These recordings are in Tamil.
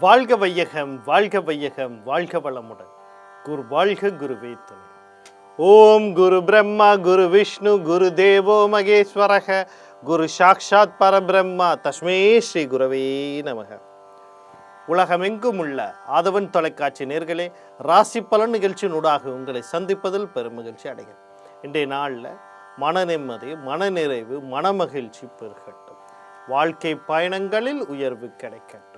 வாழ்க வையகம், வாழ்க வையகம், வாழ்க வளமுடன். குரு வாழ்க, குருவே துணை. ஓம் குரு பிரம்மா, குரு விஷ்ணு, குரு தேவோ மகேஸ்வரக, குரு சாக்ஷாத் பரபிரம்மா, தஸ்மே ஸ்ரீ குரவே நமக. உலகமெங்கும் உள்ள ஆதவன் தொலைக்காட்சி நேர்களே, ராசி பலன் நிகழ்ச்சியினூடாக உங்களை சந்திப்பதில் பெருமகிழ்ச்சி அடைகிறேன். இன்றைய நாளில் மன நிம்மதி, மனநிறைவு, மனமகிழ்ச்சி பெருகட்டும். வாழ்க்கை பயணங்களில் உயர்வு கிடைக்கட்டும்.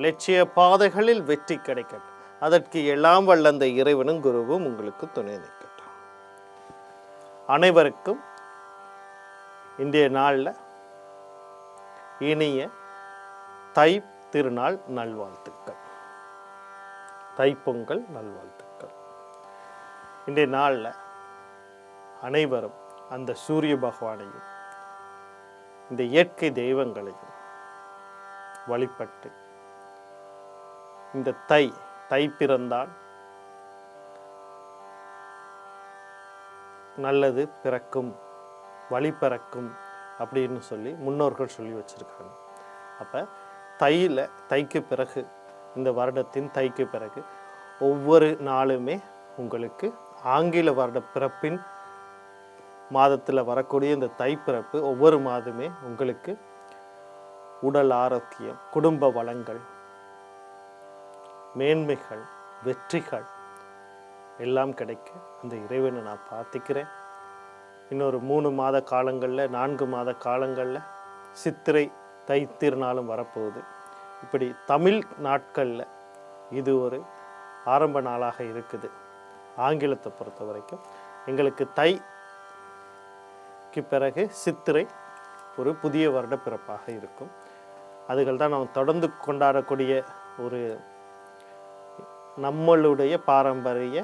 லட்சிய பாதைகளில் வெற்றி கிடைக்கட்டும். அதற்கு எல்லாம் வல்ல அந்த இறைவனும் குருவும் உங்களுக்கு துணை நிற்கட்டும். அனைவருக்கும் இன்றைய நாளில் இனிய தை திருநாள் நல்வாழ்த்துக்கள், தைப்பொங்கல் நல்வாழ்த்துக்கள். இன்றைய நாளில் அனைவரும் அந்த சூரிய பகவானையும் இந்த இயற்கை தெய்வங்களையும் வழிபட்டு இந்த தை பிறந்தால் நல்லது பிறக்கும், வழி பிறக்கும் அப்படின்னு சொல்லி முன்னோர்கள் சொல்லி வச்சிருக்காங்க. அப்போ தைக்கு பிறகு, இந்த வருடத்தின் தைக்கு பிறகு ஒவ்வொரு நாளுமே உங்களுக்கு ஆங்கில வருட பிறப்பின் மாதத்தில் வரக்கூடிய இந்த தை பிறப்பு ஒவ்வொரு மாதமே உங்களுக்கு உடல் ஆரோக்கியம், குடும்ப வளங்கள், மேன்மைகள், வெற்றிகள் எல்லாம் கிடைக்க அந்த இறைவனை நான் பிரார்த்திக்கிறேன். இன்னொரு 3 மாத காலங்களில், 4 மாத காலங்களில் சித்திரை தை திருநாளும் வரப்போகுது. இப்படி தமிழ் நாட்களில் இது ஒரு ஆரம்ப நாளாக இருக்குது. ஆங்கிலத்தை பொறுத்த வரைக்கும் எங்களுக்கு தைக்கு பிறகு சித்திரை ஒரு புதிய வருட பிறப்பாக இருக்கும். அதுகள் தான் நாம் தொடர்ந்து கொண்டாடக்கூடிய ஒரு நம்மளுடைய பாரம்பரிய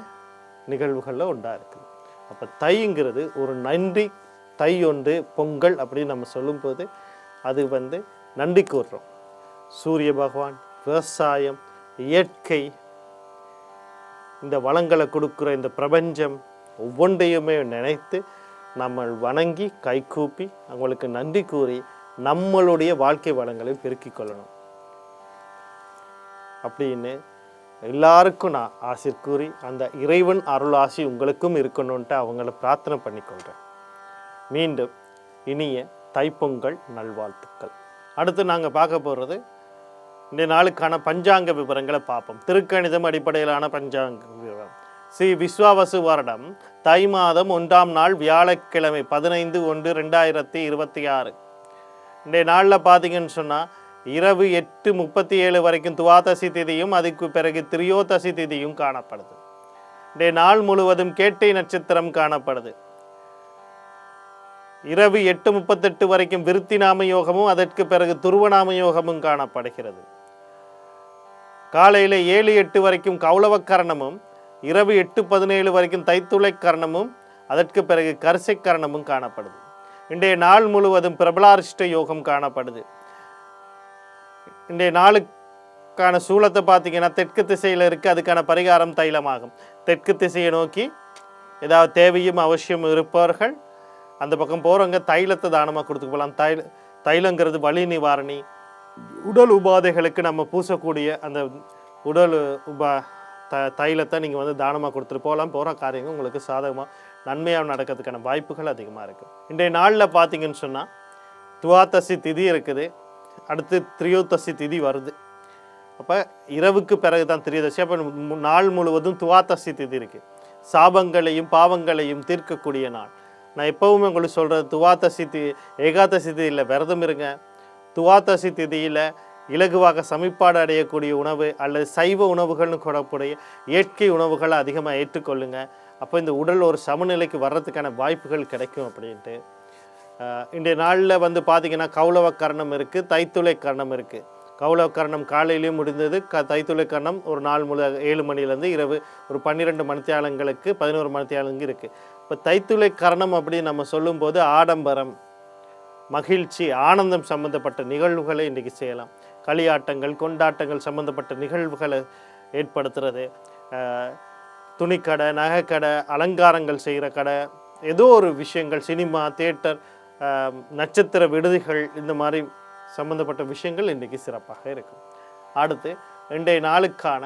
நிகழ்வுகளில் ஒன்றா இருக்குது. அப்போ தைங்கிறது ஒரு நன்றி, தை ஒன்று பொங்கல் அப்படின்னு நம்ம சொல்லும்போது அது நன்றி கூறுறோம். சூரிய பகவான், விவசாயம், இயற்கை, இந்த வளங்களை கொடுக்குற இந்த பிரபஞ்சம் ஒவ்வொன்றையுமே நினைத்து நம்ம வணங்கி கைகூப்பி அவங்களுக்கு நன்றி கூறி நம்மளுடைய வாழ்க்கை வளங்களை பெருக்கிக் கொள்ளணும் அப்படின்னு எல்லாருக்கும் நான் ஆசி கூறி அந்த இறைவன் அருள் ஆசி உங்களுக்கும் இருக்கணும்ன்ட்டு அவங்கள பிரார்த்தனை பண்ணிக்கொள்கிறேன். மீண்டும் இனிய தைப்பொங்கல் நல்வாழ்த்துக்கள். அடுத்து நாங்கள் பார்க்க போகிறது இந்த நாளுக்கான பஞ்சாங்க விவரங்களை பார்ப்போம். திருக்கணிதம் அடிப்படையிலான பஞ்சாங்க விவரம். ஸ்ரீ விஸ்வாவசு வருடம் தை மாதம் 1ஆம் நாள் வியாழக்கிழமை 15/1/2026. இன்றைய நாளில் பார்த்தீங்கன்னு சொன்னால் இரவு 8:37 வரைக்கும் துவாதசி திதியும் அதுக்கு பிறகு திரியோதசி திதியும் காணப்படுது. இன்றைய நாள் முழுவதும் கேட்டை நட்சத்திரம் காணப்படுது. இரவு 8:38 வரைக்கும் விருத்தி நாம யோகமும் அதற்கு பிறகு துருவநாம யோகமும் காணப்படுகிறது. காலையில் 7:08 வரைக்கும் கௌளவ கரணமும், இரவு 8:17 வரைக்கும் தைத்துளை கரணமும் அதற்கு பிறகு கரிசை கரணமும் காணப்படுது. இன்றைய நாள் முழுவதும் பிரபலாரிஷ்ட யோகம் காணப்படுது. இன்றைய நாளுக்கான சூலத்தை பார்த்தீங்கன்னா தெற்கு திசையில் இருக்குது. அதுக்கான பரிகாரம் தைலமாகும். தெற்கு திசையை நோக்கி ஏதாவது தேவையும் அவசியம் இருப்பவர்கள் அந்த பக்கம் போகிறவங்க தைலத்தை தானமாக கொடுத்து போகலாம். தைலங்கிறது வலி நிவாரணி, உடல் உபாதைகளுக்கு நம்ம பூசக்கூடிய அந்த உடல் தைலத்தை நீங்கள் தானமாக கொடுத்துட்டு போகலாம். போகிற காரியங்கள் உங்களுக்கு சாதகமாக நன்மையாக நடக்கிறதுக்கான வாய்ப்புகள் அதிகமாக இருக்குது. இன்றைய நாளில் பார்த்தீங்கன்னு சொன்னால் துவாதசி திதி இருக்குது. அடுத்து திரியோதசி திதி வருது. அப்போ இரவுக்கு பிறகு தான் திரியோதசி. அப்போ நாள் முழுவதும் துவாதசி திதி இருக்குது. சாபங்களையும் பாவங்களையும் தீர்க்கக்கூடிய நாள். நான் எப்போவுமே உங்களுக்கு சொல்கிறது, துவாதசி ஏகாதசி திதியில் விரதம் இருங்க. துவாதசி திதியில் இலகுவாக சமிப்பாடு அடையக்கூடிய உணவு அல்லது சைவ உணவுகள்னு கூடக்கூடிய இயற்கை உணவுகளை அதிகமாக ஏற்றுக்கொள்ளுங்க. அப்போ இந்த உடல் ஒரு சமநிலைக்கு வர்றதுக்கான வாய்ப்புகள் கிடைக்கும் அப்படின்ட்டு. இன்றைய நாளில் பார்த்திங்கன்னா கௌளவ கரணம் இருக்குது, தைத்துளை கரணம் இருக்குது. கௌளவ கரணம் காலையிலையும் முடிந்தது. தைத்துளை கரணம் ஒரு நாள் 7 மணிலேருந்து இரவு ஒரு 12 மணித்தியாலங்களுக்கு 11 மணித்தியாலங்க இருக்குது. இப்போ தைத்துளை கரணம் அப்படின்னு நம்ம சொல்லும்போது ஆடம்பரம், மகிழ்ச்சி, ஆனந்தம் சம்மந்தப்பட்ட நிகழ்வுகளை இன்றைக்கி செய்யலாம். களியாட்டங்கள், கொண்டாட்டங்கள் சம்மந்தப்பட்ட நிகழ்வுகளை ஏற்படுத்துறது, துணிக்கடை, நகைக்கடை, அலங்காரங்கள் செய்கிற கடை, ஏதோ ஒரு விஷயங்கள், சினிமா, தியேட்டர், நட்சத்திர விடுதிகள், இந்த மாதிரி சம்மந்தப்பட்ட விஷயங்கள் இன்றைக்கி சிறப்பாக இருக்கும். அடுத்து இன்றைய நாளுக்கான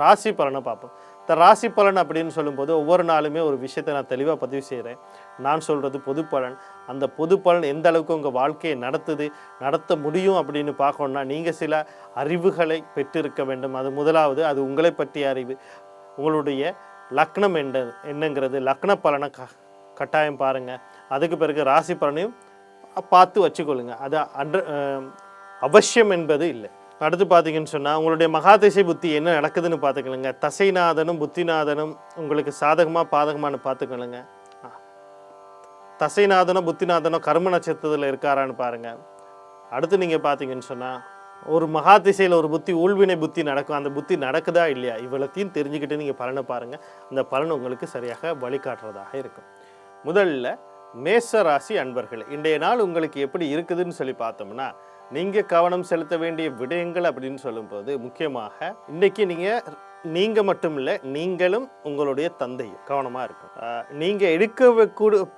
ராசி பலனை பார்ப்போம். இந்த ராசி பலன் அப்படின்னு சொல்லும்போது ஒவ்வொரு நாளுமே ஒரு விஷயத்தை நான் தெளிவாக பதிவு செய்கிறேன். நான் சொல்கிறது பொது பலன். அந்த பொது பலன் எந்த அளவுக்கு உங்கள் வாழ்க்கையை நடத்த முடியும் அப்படின்னு பார்க்கணுன்னா நீங்கள் சில அறிவுகளை பெற்றிருக்க வேண்டும். அது முதலாவது, அது உங்களை பற்றிய அறிவு. உங்களுடைய லக்னம் என்னங்கிறது லக்ன பலனை கட்டாயம் பாருங்கள். அதுக்கு பிறகு ராசி பலனையும் பார்த்து வச்சுக்கொள்ளுங்க. அது அவசியம் என்பது இல்லை. அடுத்து பார்த்தீங்கன்னு சொன்னால் உங்களுடைய மகாதிசை புத்தி என்ன நடக்குதுன்னு பார்த்துக்கலுங்க. தசைநாதனும் புத்திநாதனும் உங்களுக்கு சாதகமாக பாதகமானு பார்த்துக்கலுங்க. தசைநாதனோ புத்திநாதனோ கர்ம நட்சத்திரத்தில் இருக்காரான்னு பாருங்கள். அடுத்து நீங்கள் பார்த்தீங்கன்னு சொன்னால் ஒரு மகாதிசையில் ஒரு புத்தி ஊழ்வினை புத்தி நடக்கும். அந்த புத்தி நடக்குதா இல்லையா இவ்வளத்தையும் தெரிஞ்சுக்கிட்டு நீங்கள் பலனை பாருங்கள். அந்த பலன் உங்களுக்கு சரியாக வழிகாட்டுறதாக இருக்கும். முதல்ல மேச ராசி அன்பர்கள், இன்றைய நாள் உங்களுக்கு எப்படி இருக்குதுன்னு சொல்லி பார்த்தோம்னா, நீங்கள் கவனம் செலுத்த வேண்டிய விடயங்கள் அப்படின்னு சொல்லும்போது முக்கியமாக இன்றைக்கி நீங்கள் மட்டும் இல்லை, நீங்களும் உங்களுடைய தந்தையும் கவனமாக இருக்கும். நீங்கள் எடுக்க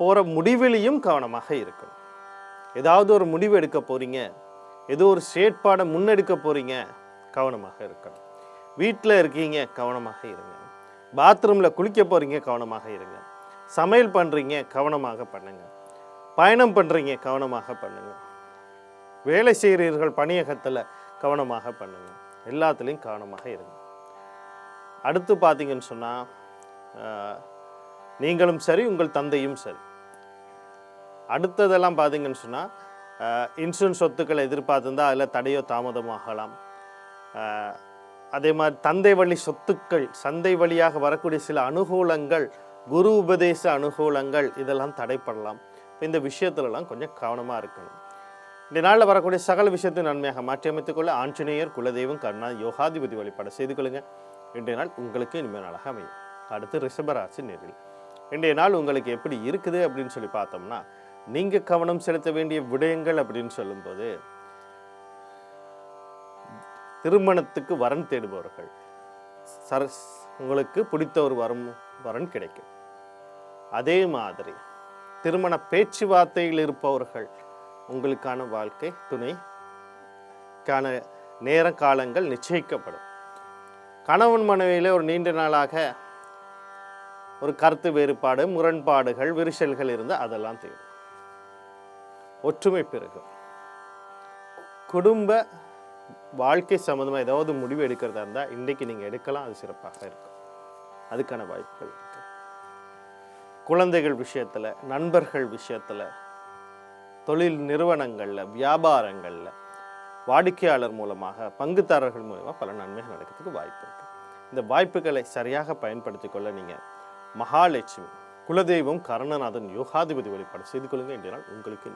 போகிற முடிவிலையும் கவனமாக இருக்கணும். ஏதாவது ஒரு முடிவு எடுக்க போகிறீங்க, ஏதோ ஒரு செயற்பாடை முன்னெடுக்க போகிறீங்க, கவனமாக இருக்கணும். வீட்டில் இருக்கீங்க, கவனமாக இருங்க. பாத்ரூமில் குளிக்க போகிறீங்க, கவனமாக இருங்க. சமையல் பண்ணுறீங்க, கவனமாக பண்ணுங்க. பயணம் பண்ணுறீங்க, கவனமாக பண்ணுங்க. வேலை செய்கிறீர்கள் பணியகத்தில், கவனமாக பண்ணுங்க. எல்லாத்துலேயும் கவனமாக இருங்க. அடுத்து பார்த்தீங்கன்னு சொன்னால் நீங்களும் சரி, உங்கள் தந்தையும் சரி. அடுத்ததெல்லாம் பார்த்தீங்கன்னு சொன்னால் இன்சூரன்ஸ் சொத்துக்களை எதிர்பார்த்துருந்தால் அதில் தடையோ தாமதமாகலாம். அதே மாதிரி தந்தை வழி சொத்துக்கள், சந்தை வழியாக வரக்கூடிய சில அனுகூலங்கள், குரு உபதேச அனுகூலங்கள், இதெல்லாம் தடைப்படலாம். இந்த விஷயத்துலலாம் கொஞ்சம் கவனமாக இருக்கணும். இந்த நாளில் வரக்கூடிய சகல விஷயத்தை நன்மையாக மாற்றியமைத்துக்கொள்ள ஆஞ்சநேயர், குலதெய்வம், கர்ணா, யோகாதிபதி வழிபாடு செய்து கொள்ளுங்கள். இன்றைய நாள் உங்களுக்கு இனிமேல் நாளாக அமையும். அடுத்து ரிஷபராசி நேரில், இன்றைய நாள் உங்களுக்கு எப்படி இருக்குது அப்படின்னு சொல்லி பார்த்தோம்னா, நீங்கள் கவனம் செலுத்த வேண்டிய விடயங்கள் அப்படின்னு சொல்லும்போது, திருமணத்துக்கு வரன் தேடுபவர்கள், உங்களுக்கு பிடித்த ஒரு வரன் கிடைக்கும். அதே மாதிரி திருமண பேச்சுவார்த்தையில் இருப்பவர்கள், உங்களுக்கான வாழ்க்கை துணைக்கான நேர காலங்கள் நிச்சயிக்கப்படும். கணவன் மனைவியில் ஒரு நீண்ட நாளாக ஒரு கருத்து வேறுபாடு, முரண்பாடுகள், விரிசல்கள் இருந்தால் அதெல்லாம் தீரும். ஒற்றுமை பெருகும். குடும்ப வாழ்க்கை சம்மந்தமாக ஏதாவது முடிவு எடுக்கிறதா இருந்தால் இன்றைக்கு நீங்கள் எடுக்கலாம். அது சிறப்பாக இருக்கும். அதுக்கான வாய்ப்புகள் இருக்கு. குழந்தைகள் விஷயத்தில், நண்பர்கள் விஷயத்தில், தொழில் நிறுவனங்களில், வியாபாரங்களில், வாடிக்கையாளர் மூலமாக, பங்குதாரர்கள் மூலமாக பல நன்மைகள் நடக்கிறதுக்கு வாய்ப்பு இருக்குது. இந்த வாய்ப்புகளை சரியாக பயன்படுத்தி கொள்ள நீங்கள் மகாலட்சுமி, குலதெய்வம், கருணநாதன், யோகாதிபதி வழிபாடு செய்து கொள்ளுங்கள். இன்றைய நாள் உங்களுக்கு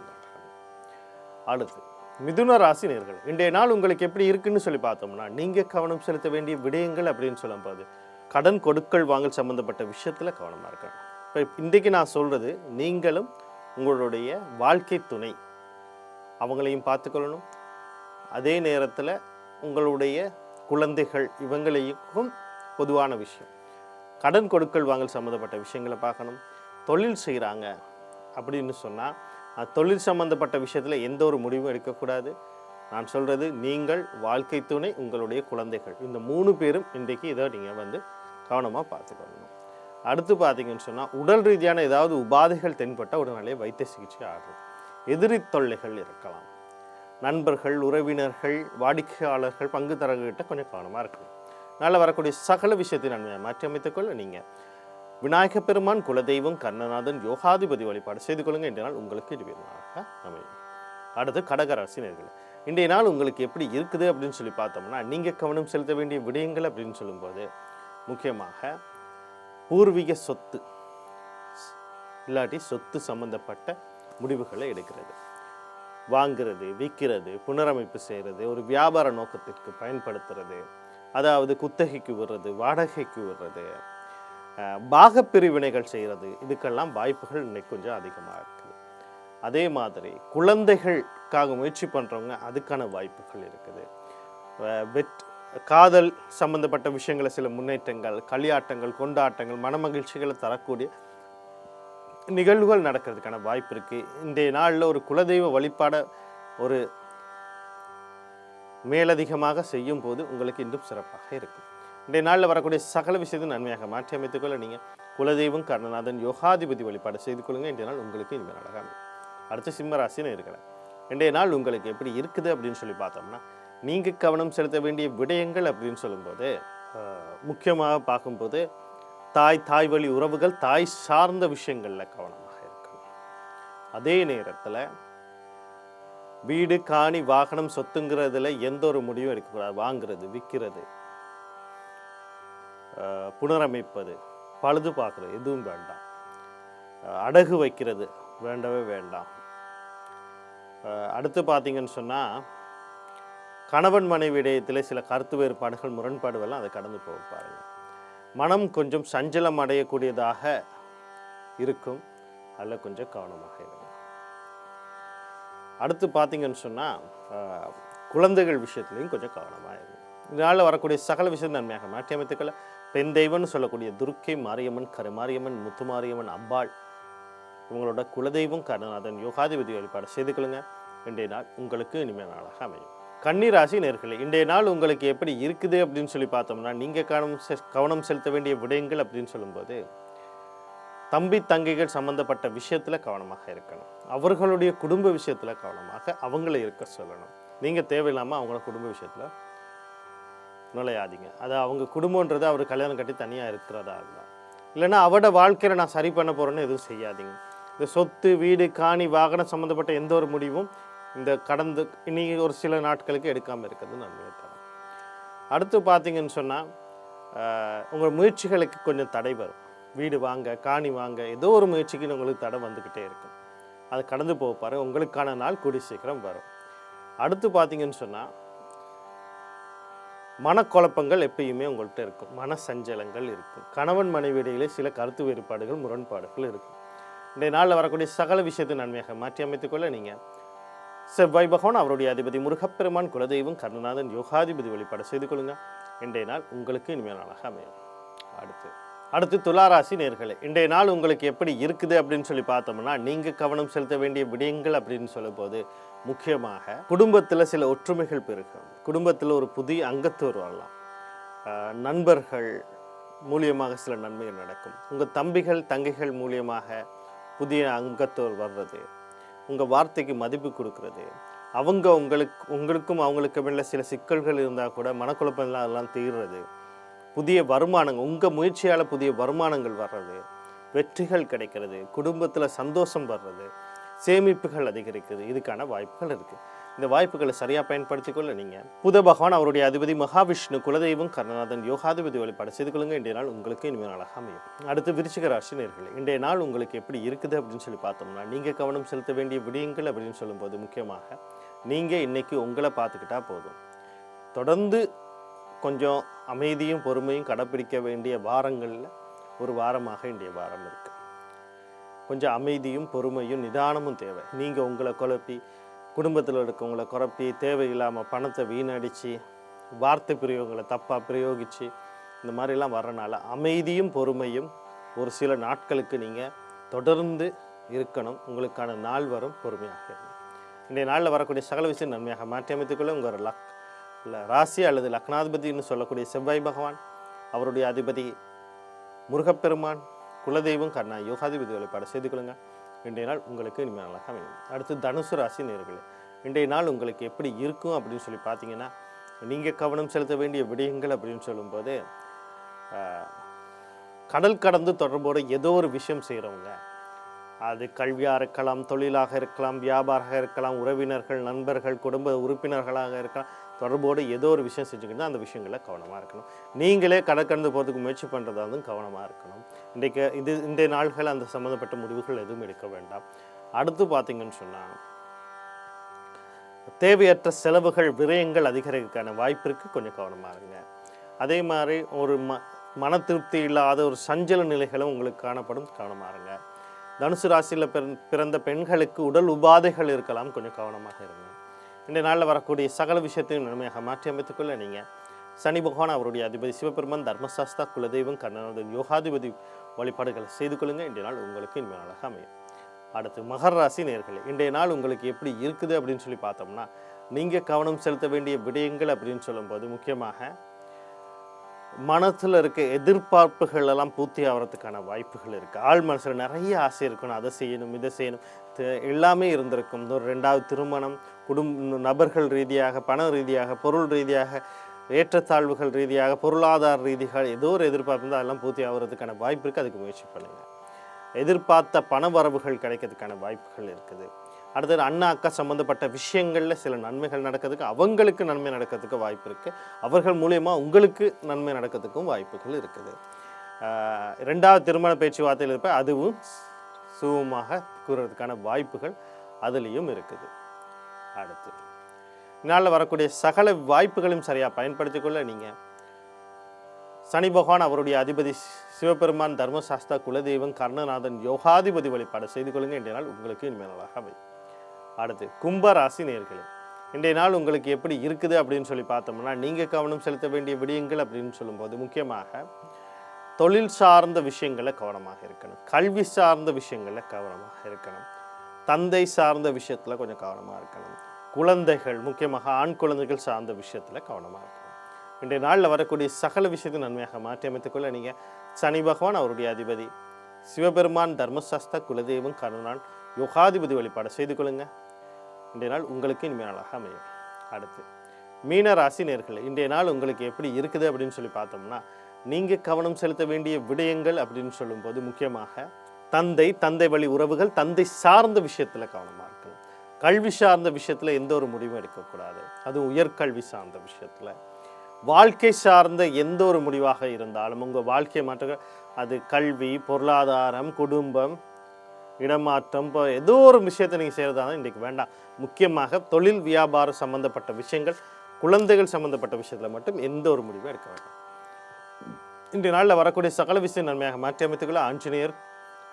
அடுத்து மிதுன ராசி நேயர்கள், இன்றைய நாள் உங்களுக்கு எப்படி இருக்குன்னு சொல்லி பார்த்தோம்னா, நீங்கள் கவனம் செலுத்த வேண்டிய விடயங்கள் அப்படின்னு சொல்லும்போது கடன் கொடுக்கல் வாங்கல் சம்மந்தப்பட்ட விஷயத்தில் கவனமாக இருக்கணும். இப்போ இன்றைக்கு நான் சொல்கிறது, நீங்களும் உங்களுடைய வாழ்க்கை துணை அவங்களையும் பார்த்துக்கொள்ளணும். அதே நேரத்தில் உங்களுடைய குழந்தைகள் இவங்களையும் பொதுவான விஷயம், கடன் கொடுக்கல் வாங்கல் சம்மந்தப்பட்ட விஷயங்களை பார்க்கணும். தொழில் செய்கிறாங்க அப்படின்னு சொன்னால் தொழில் சம்மந்தப்பட்ட விஷயத்தில் எந்த ஒரு முடிவும் எடுக்கக்கூடாது. நான் சொல்கிறது, நீங்கள், வாழ்க்கை துணை, உங்களுடைய குழந்தைகள், இந்த 3 பேரும் இன்றைக்கு இதை நீங்கள் கவனமாக பார்த்துக்கணும். அடுத்து பார்த்தீங்கன்னு சொன்னால் உடல் ரீதியான ஏதாவது உபாதைகள் தென்பட்ட உடனே வைத்திய சிகிச்சை ஆகும். எதிரி தொல்லைகள் இருக்கலாம். நண்பர்கள், உறவினர்கள், வாடிக்கையாளர்கள், பங்குதாரர்கிட்ட கொஞ்சம் கவனமாக இருக்கணும். நல்லா வரக்கூடிய சகல விஷயத்தை நன்மையாக மாற்றி அமைத்துக்கொள்ள நீங்கள் விநாயக பெருமான், குலதெய்வம், கர்ணநாதன், யோகாதிபதி வழிபாடு செய்து கொள்ளுங்கள். இன்றைய நாள் உங்களுக்கு இதுவாக அமையும். அடுத்து கடகராசி நேயர்களே, இன்றைய நாள் உங்களுக்கு எப்படி இருக்குது அப்படின்னு சொல்லி பார்த்தோம்னா, நீங்கள் கவனம் செலுத்த வேண்டிய விடயங்கள் அப்படின்னு சொல்லும்போது முக்கியமாக பூர்வீக சொத்து இல்லாட்டி சொத்து சம்பந்தப்பட்ட முடிவுகளை எடுக்கிறது, வாங்கிறது, விற்கிறது, புனரமைப்பு செய்கிறது, ஒரு வியாபார நோக்கத்திற்கு பயன்படுத்துறது, அதாவது குத்தகைக்கு விடுறது, வாடகைக்கு விடுறது, பாகப்பிரிவினைகள் செய்கிறது, இதுக்கெல்லாம் வாய்ப்புகள் இன்னைக்கு கொஞ்சம் அதிகமாக இருக்குது. அதே மாதிரி குழந்தைகளுக்காக முயற்சி பண்ணுறவங்க அதுக்கான வாய்ப்புகள் இருக்குது. காதல் சம்பந்தப்பட்ட விஷயங்களை சில முன்னேற்றங்கள், களியாட்டங்கள், கொண்டாட்டங்கள், மனமகிழ்ச்சிகளை தரக்கூடிய நிகழ்வுகள் நடக்கிறதுக்கான வாய்ப்பு இருக்குது. இன்றைய நாளில் ஒரு குலதெய்வ வழிபாட ஒரு மேலதிகமாக செய்யும் போது உங்களுக்கு இன்னும் சிறப்பாக இருக்கும். இன்றைய நாளில் வரக்கூடிய சகல விஷயத்தை நன்மையாக மாற்றி அமைத்துக்கொள்ள நீங்கள் குலதெய்வம் கர்ணநாதன் யோகாதிபதி வழிபாடு செய்து கொள்ளுங்க. இன்றைய நாள் உங்களுக்கு இனிமேல் அழகாக. அடுத்து சிம்ம ராசின்னு இருக்கலாம். இன்றைய நாள் உங்களுக்கு எப்படி இருக்குது அப்படின்னு சொல்லி பார்த்தோம்னா, நீங்கள் கவனம் செலுத்த வேண்டிய விடயங்கள் அப்படின்னு சொல்லும்போது முக்கியமாக பார்க்கும்போது தாய் வழி உறவுகள், தாய் சார்ந்த விஷயங்களில் கவனமாக இருக்கணும். அதே நேரத்தில் வீடு காணி வாகனம் சொத்துங்கிறதுல எந்த ஒரு முடிவும் எடுக்கக்கூடாது. வாங்குறது, விற்கிறது, புனரமைப்பது, பழுது பார்க்குறது எதுவும் வேண்டாம். அடகு வைக்கிறது வேண்டவே வேண்டாம். அடுத்து பார்த்தீங்கன்னு சொன்னால், கணவன் மனைவி இடையத்தில் சில கருத்து வேறுபாடுகள், முரண்பாடுகள்லாம் அதை கடந்து போக பாருங்கள். மனம் கொஞ்சம் சஞ்சலம் அடையக்கூடியதாக இருக்கும். அதில் கொஞ்சம் கவனமாக இருக்கும். அடுத்து பார்த்தீங்கன்னு சொன்னால், குழந்தைகள் விஷயத்துலையும் கொஞ்சம் கவனமாக இருக்கும். இதனால் வரக்கூடிய சகல விஷயம் நன்மையாக மாற்றி அமைத்துக்களை பெண் தெய்வம்னு சொல்லக்கூடிய துர்க்கை மாரியம்மன், கருமாரியம்மன், முத்துமாரியம்மன், அம்பாள் இவங்களோட குலதெய்வம் கருணாதன் யோகாதிபதி வழிபாடு செய்து கொள்ளுங்க. இன்றைய நாள் உங்களுக்கு இனிமையான நாளாக அமையும். கன்னிராசி நேர்களே, இன்றைய நாள் உங்களுக்கு எப்படி இருக்குது அப்படின்னு சொல்லி பார்த்தோம்னா, நீங்கள் கவனம் செலுத்த வேண்டிய விடயங்கள் அப்படின்னு சொல்லும்போது, தம்பி தங்கைகள் சம்பந்தப்பட்ட விஷயத்தில் கவனமாக இருக்கணும். அவர்களுடைய குடும்ப விஷயத்தில் கவனமாக அவங்கள இருக்க சொல்லணும். நீங்கள் தேவையில்லாமல் அவங்கள குடும்ப விஷயத்தில் நுழையாதீங்க. அது அவங்க குடும்பன்றது அவர் கல்யாணம் கட்டி தனியாக இருக்கிறதா இருந்தால், இல்லைன்னா அவட வாழ்க்கையில் நான் சரி பண்ண போகிறேன்னு எதுவும் செய்யாதீங்க. இந்த சொத்து, வீடு, காணி, வாகனம் சம்மந்தப்பட்ட எந்த ஒரு முடிவும் இந்த கடந்து இனி ஒரு சில நாட்களுக்கு எடுக்காமல் இருக்கிறது நன்மை தரும். அடுத்து பார்த்தீங்கன்னு சொன்னால், உங்கள் முயற்சிகளுக்கு கொஞ்சம் தடை வரும். வீடு வாங்க, காணி வாங்க, ஏதோ ஒரு முயற்சிக்கு உங்களுக்கு தடை வந்துக்கிட்டே இருக்கும். அது கடந்து போக பாரு, உங்களுக்கான நாள் கூடி சீக்கிரம் வரும். அடுத்து பார்த்தீங்கன்னு சொன்னால், மனக்குழப்பங்கள் எப்பயுமே உங்கள்கிட்ட இருக்கும். மன சஞ்சலங்கள் இருக்கும். கணவன் மனைவி இடையிலே சில கருத்து வேறுபாடுகள், முரண்பாடுகள் இருக்கும். இன்றைய நாளில் வரக்கூடிய சகல விஷயத்தை நன்மையாக மாற்றி அமைத்துக்கொள்ள நீங்கள் செவ்வாய் பகவான், அவருடைய அதிபதி முருகப்பெருமான், குலதெய்வம் கருணாதன் யோகாதிபதி வழிபாடு செய்து கொள்ளுங்க. இன்றைய நாள் உங்களுக்கு இனிமையான நாளாக அமையும். அடுத்து துளாராசி நேர்களே, இன்றைய நாள் உங்களுக்கு எப்படி இருக்குது அப்படின்னு சொல்லி பார்த்தோம்னா, நீங்கள் கவனம் செலுத்த வேண்டிய விடயங்கள் அப்படின்னு சொல்லும் போது முக்கியமாக குடும்பத்தில் சில ஒற்றுமைகள் பெருகும். குடும்பத்தில் ஒரு புதிய அங்கத்தோர் வரலாம். நண்பர்கள் மூலியமாக சில நன்மைகள் நடக்கும். உங்கள் தம்பிகள் தங்கைகள் மூலியமாக புதிய அங்கத்தோர் வர்றது, உங்கள் வார்த்தைக்கு மதிப்பு கொடுக்கறது, அவங்க உங்களுக்கும் அவங்களுக்கும் உள்ள சில சிக்கல்கள் இருந்தால் கூட மனக்குழப்பம்லாம் அதெல்லாம் தீர்றது, புதிய வருமானங்கள், உங்கள் முயற்சியால் புதிய வருமானங்கள் வர்றது, வெற்றிகள் கிடைக்கிறது, குடும்பத்தில் சந்தோஷம் வர்றது, சேமிப்புகள் அதிகரிக்குது. இதுக்கான வாய்ப்புகள் இருக்குது. இந்த வாய்ப்புகளை சரியாக பயன்படுத்திக்கொள்ள நீங்கள் புத பகவான், அவருடைய அதிபதி மகாவிஷ்ணு, குலதெய்வம் கருணாதன் யோகாதிபதி வழிபாடு செய்து கொள்ளுங்க. இன்றைய நாள் உங்களுக்கு இனிமேல் நாளாக அமையும். அடுத்து விருச்சிக ராசி நேர்களே, இன்றைய நாள் உங்களுக்கு எப்படி இருக்குது அப்படின்னு சொல்லி பார்த்தோம்னா, நீங்கள் கவனம் செலுத்த வேண்டிய விடயங்கள் அப்படின்னு சொல்லும்போது முக்கியமாக நீங்கள் இன்றைக்கி உங்களை பார்த்துக்கிட்டா போதும். தொடர்ந்து கொஞ்சம் அமைதியும் பொறுமையும் கடைப்பிடிக்க வேண்டிய வாரங்களில் ஒரு வாரமாக இன்றைய வாரம் இருக்குது. கொஞ்சம் அமைதியும் பொறுமையும் நிதானமும் தேவை. நீங்கள் உங்களை குழப்பி, குடும்பத்தில் இருக்கவங்களை குழப்பி, தேவையில்லாமல் பணத்தை வீணடித்து, வார்த்தை பிரயோகங்களை தப்பாக பிரயோகித்து, இந்த மாதிரிலாம் வர்றனால அமைதியும் பொறுமையும் ஒரு சில நாட்களுக்கு நீங்கள் தொடர்ந்து இருக்கணும். உங்களுக்கான நாள் வரும், பொறுமையாக இருக்கணும். இன்றைய நாளில் வரக்கூடிய சகல விஷயம் நன்மையாக மாற்றி அமைத்துக்கொள்ள உங்கள் ராசி அல்லது லக்னாதிபதினு சொல்லக்கூடிய செவ்வாய் பகவான், அவருடைய அதிபதி முருகப்பெருமான், குலதெய்வம் கர்ணா யோகாதிபதி வழிபாடு செய்து கொள்ளுங்க. இன்றைய நாள் உங்களுக்கு இனிமேல் நாளாக அமையும். அடுத்து தனுசு ராசி நேர்களே, இன்றைய நாள் உங்களுக்கு எப்படி இருக்கும் அப்படின்னு சொல்லி பார்த்தீங்கன்னா, நீங்கள் கவனம் செலுத்த வேண்டிய விடயங்கள் அப்படின்னு சொல்லும்போது, கடல் கடந்து தொடர்போடு ஏதோ ஒரு விஷயம் செய்கிறவங்க, அது கல்வியாக இருக்கலாம், தொழிலாக இருக்கலாம், வியாபாரமாக இருக்கலாம், உறவினர்கள், நண்பர்கள், குடும்ப உறுப்பினர்களாக இருக்கலாம், தொடர்போடு ஏதோ ஒரு விஷயம் செஞ்சுக்கிட்டு அந்த விஷயங்களில் கவனமாக இருக்கணும். நீங்களே கடல் கடந்து போகிறதுக்கு முயற்சி பண்ணுறதா வந்து கவனமாக இருக்கணும். இந்த நாள்கள் அந்த சம்மந்தப்பட்ட முடிவுகள் எதுவும் எடுக்க வேண்டாம். அடுத்து பார்த்தீங்கன்னு சொன்னால், தேவையற்ற செலவுகள், விரயங்கள் அதிகரிக்கிறதுக்கான வாய்ப்பிற்கு கொஞ்சம் கவனமாக இருங்க. அதே மாதிரி ஒரு மன திருப்தி இல்லாத ஒரு சஞ்சல நிலைகளும் உங்களுக்கு காணப்படும், கவனமாக இருங்க. தனுசு ராசியில் பிறந்த பெண்களுக்கு உடல் உபாதைகள் இருக்கலாம், கொஞ்சம் கவனமாக இருங்க. இந்த நாளில் வரக்கூடிய சகல விஷயத்தையும் நன்மையாக மாற்றி அமைத்துக்கொள்ள நீங்கள் சனி பகவான், அவருடைய அதிபதி சிவபெருமான், தர்மசாஸ்தா, குலதெய்வம் கர்ணநாதன் யோகாதிபதி வழிபாடுகளை செய்து கொள்ளுங்கள். இன்றைய நாள் உங்களுக்கு இனிமேல் நாளாக அமையும். அடுத்து மகர ராசி நேர்களே, இன்றைய நாள் உங்களுக்கு எப்படி இருக்குது அப்படின்னு சொல்லி பார்த்தோம்னா, நீங்கள் கவனம் செலுத்த வேண்டிய விடயங்கள் அப்படின்னு சொல்லும்போது முக்கியமாக மனத்தில் இருக்க எதிர்பார்ப்புகள் எல்லாம் பூர்த்தி ஆகிறதுக்கான வாய்ப்புகள் இருக்குது. ஆள் மனசில் நிறைய ஆசை இருக்கணும், அதை செய்யணும் இதை செய்யணும், எல்லாமே இருந்திருக்கும். ஒரு 2வது திருமணம், நபர்கள் ரீதியாக, பண ரீதியாக, பொருள் ரீதியாக, ஏற்றத்தாழ்வுகள் ரீதியாக, பொருளாதார ரீதியாக ஏதோ ஒரு எதிர்பார்ப்பு இருந்தால் அதெல்லாம் பூர்த்தி ஆகிறதுக்கான வாய்ப்பு இருக்குது. அதுக்கு முயற்சி பண்ணுங்கள். எதிர்பார்த்த பண வரவுகள் கிடைக்கிறதுக்கான வாய்ப்புகள் இருக்குது. அடுத்தது அண்ணா அக்கா சம்மந்தப்பட்ட விஷயங்களில் சில நன்மைகள் நடக்கிறதுக்கு, அவங்களுக்கு நன்மை நடக்கிறதுக்கு வாய்ப்பு இருக்குது. அவர்கள் மூலயமா உங்களுக்கு நன்மை நடக்கிறதுக்கும் வாய்ப்புகள் இருக்குது. 2வது திருமண பேச்சுவார்த்தையில் இருப்ப அதுவும் சுகமாக கூறுறதுக்கான வாய்ப்புகள் அதுலேயும் இருக்குது. அடுத்து இதனால் வரக்கூடிய சகல வாய்ப்புகளையும் சரியாக பயன்படுத்திக்கொள்ள நீங்கள் சனி பகவான் அவருடைய அதிபதி சிவபெருமான், தர்மசாஸ்தா, குலதெய்வம், கர்ணநாதன், யோகாதிபதி வழிபாடு செய்து கொள்ளுங்க. இன்றைய நாள் உங்களுக்கு இனிமே நாளாக அமையும். அடுத்து கும்பராசி நேயர்களே, இன்றைய நாள் உங்களுக்கு எப்படி இருக்குது அப்படின்னு சொல்லி பார்த்தோம்னா, நீங்கள் கவனம் செலுத்த வேண்டிய விடயங்கள் அப்படின்னு சொல்லும்போது முக்கியமாக தொழில் சார்ந்த விஷயங்களில் கவனமாக இருக்கணும், கல்வி சார்ந்த விஷயங்களில் கவனமாக இருக்கணும், தந்தை சார்ந்த விஷயத்தில் கொஞ்சம் கவனமாக இருக்கணும், குழந்தைகள் முக்கியமாக ஆண் குழந்தைகள் சார்ந்த விஷயத்தில் கவனமாக இருக்கணும். இன்றைய நாளில் வரக்கூடிய சகல விஷயத்தை நன்மையாக மாற்றி அமைத்துக்கொள்ள நீங்கள் சனி பகவான் அவருடைய அதிபதி சிவபெருமான், தர்மசாஸ்தா, குலதெய்வம், கர்ணனான், யோகாதிபதி வழிபாடு செய்து கொள்ளுங்க. இன்றைய நாள் உங்களுக்கு இனிமே நாளாக அமையும். அடுத்து மீனராசி நேயர்களே, இன்றைய நாள் உங்களுக்கு எப்படி இருக்குது அப்படின்னு சொல்லி பார்த்தோம்னா, நீங்கள் கவனம் செலுத்த வேண்டிய விடயங்கள் அப்படின்னு சொல்லும்போது முக்கியமாக தந்தை வழி உறவுகள், தந்தை சார்ந்த விஷயத்தில் கவனமாக இருக்கணும். கல்வி சார்ந்த விஷயத்தில் எந்த ஒரு முடிவும் எடுக்கக்கூடாது, அதுவும் உயர்கல்வி சார்ந்த விஷயத்தில். வாழ்க்கை சார்ந்த எந்த ஒரு முடிவாக இருந்தாலும் உங்கள் வாழ்க்கை மாற்ற, அது கல்வி, பொருளாதாரம், குடும்பம், இடமாற்றம், இப்போ ஏதோ ஒரு விஷயத்தை நீங்கள் செய்கிறதா இன்றைக்கு வேண்டாம். முக்கியமாக தொழில் வியாபாரம் சம்மந்தப்பட்ட விஷயங்கள், குழந்தைகள் சம்மந்தப்பட்ட விஷயத்தில் மட்டும் எந்த ஒரு முடிவும் எடுக்க வேண்டாம். இன்றைய நாளில் வரக்கூடிய சகல விஷயம் நன்மையாக மாற்றி அமைத்துக்கொள்ள ஆஞ்சநேயர்,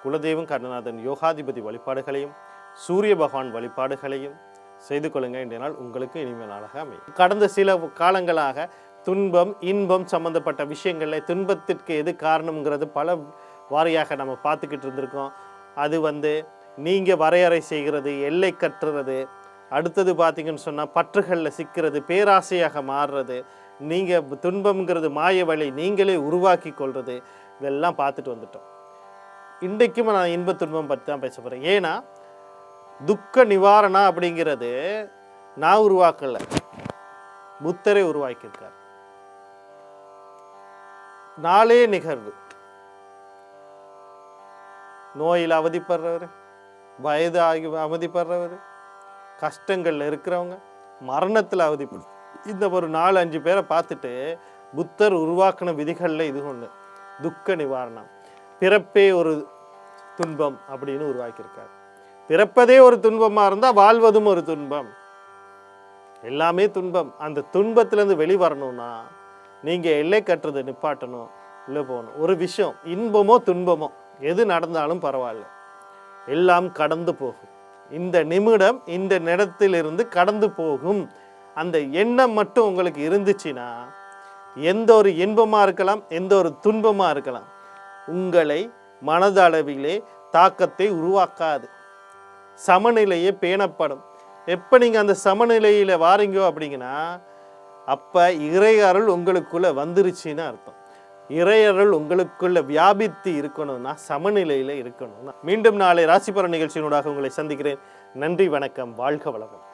குலதெய்வம், கர்ணநாதன், யோகாதிபதி வழிபாடுகளையும் சூரிய பகவான் வழிபாடுகளையும் செய்து கொள்ளுங்க. இன்றைய நாள் உங்களுக்கு இனிமேல் நாளாக அமையும். கடந்த சில காலங்களாக துன்பம் இன்பம் சம்மந்தப்பட்ட விஷயங்களில் துன்பத்திற்கு எது காரணம்ங்கிறது பல வாரியாக நம்ம பார்த்துக்கிட்டு இருந்திருக்கோம். அது நீங்கள் வரையறை செய்கிறது, எல்லை கட்டுறது, அடுத்தது பார்த்திங்கன்னு சொன்னால் பற்றுகளில் சிக்கிறது, பேராசையாக மாறுறது, நீங்கள் துன்பம்ங்கிறது மாய வழி நீங்களே உருவாக்கி கொள்வது, இதெல்லாம் பார்த்துட்டு வந்துட்டோம். இன்றைக்கும் நான் இன்ப துன்பம் பற்றி தான் பேச போகிறேன். ஏன்னா துக்க நிவாரணம் அப்படிங்கிறது நான் உருவாக்கலை, புத்தரே உருவாக்கியிருக்கார். நாளே நிகழ்வு, நோயில் அவதிப்படுறவர், வயது ஆகி அவதிப்படுறவர், கஷ்டங்களில் இருக்கிறவங்க, மரணத்தில் அவதிப்படும், இந்த ஒரு 4-5 பேரை பார்த்துட்டு புத்தர் உருவாக்கின விதிகளில் இது ஒன்று, துக்க நிவாரணம். பிறப்பே ஒரு துன்பம் அப்படின்னு உருவாக்கியிருக்கார். பிறப்பதே ஒரு துன்பமாக இருந்தால் வாழ்வதும் ஒரு துன்பம், எல்லாமே துன்பம். அந்த துன்பத்திலேருந்து வெளிவரணும்னா நீங்கள் எல்லை கட்டுறது நிப்பாட்டணும், உள்ளே போகணும். ஒரு விஷயம் இன்பமோ துன்பமோ எது நடந்தாலும் பரவாயில்ல, எல்லாம் கடந்து போகும். இந்த நிமிடம் இந்த நேரத்திலிருந்து கடந்து போகும். அந்த எண்ணம் மட்டும் உங்களுக்கு இருந்துச்சுன்னா எந்த ஒரு இன்பமாக இருக்கலாம், எந்த ஒரு துன்பமாக இருக்கலாம், உங்களை மனதளவிலே தாக்கத்தை உருவாக்காது. சமநிலையே பேணப்படும். எப்போ நீங்கள் அந்த சமநிலையில் வாரீங்கோ அப்படிங்கன்னா அப்போ இறையருள் உங்களுக்குள்ளே வந்துருச்சுன்னு அர்த்தம். இறையருள் உங்களுக்குள்ள வியாபித்து இருக்கணும்னா சமநிலையில் இருக்கணும்னா. மீண்டும் நாளை ராசிபலன் நிகழ்ச்சியினூடாக உங்களை சந்திக்கிறேன். நன்றி, வணக்கம், வாழ்க வளமுடன்.